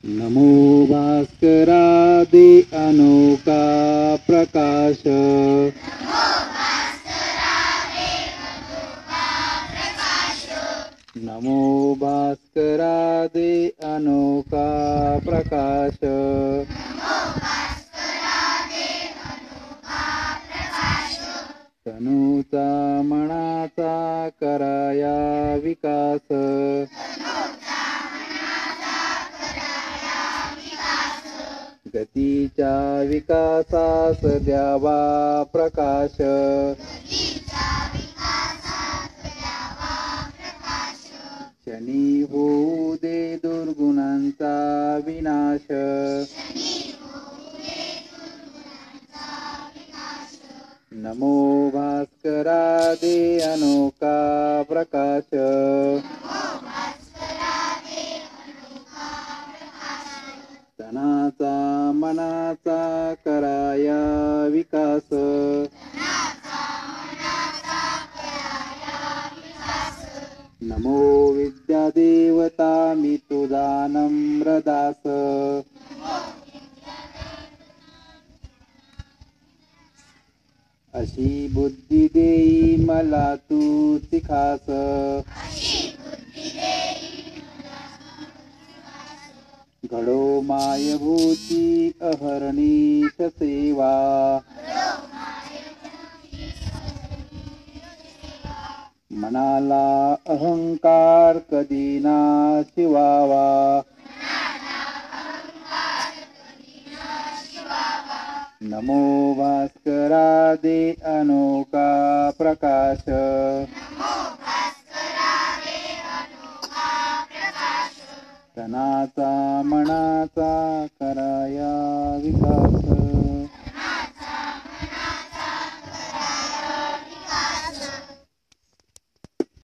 नमो भास्करा दे अनोखा प्रकाश। नमो भास्करा दे अनोखा प्रकाश। तनूचा मनाचा कराया विकास। गतीच्या विकासास द्यावा प्रकाश। शनी होऊ दे दुर्गुणांचा विनाश। नमो भास्करा दे अनोखा प्रकाश। तनाचा मनाचा कराया विकास। नमो विद्या देवता मी तुझा नम्रदास। अशी बुद्धी देई मला तू शिखास। घडो मायभूती अहर्निश सेवा। मनाला अहंकार कधी नाश व्हावा। नमो भास्करा दे अनोखा प्रकाश। तनाचा मनाचा कराया विकास।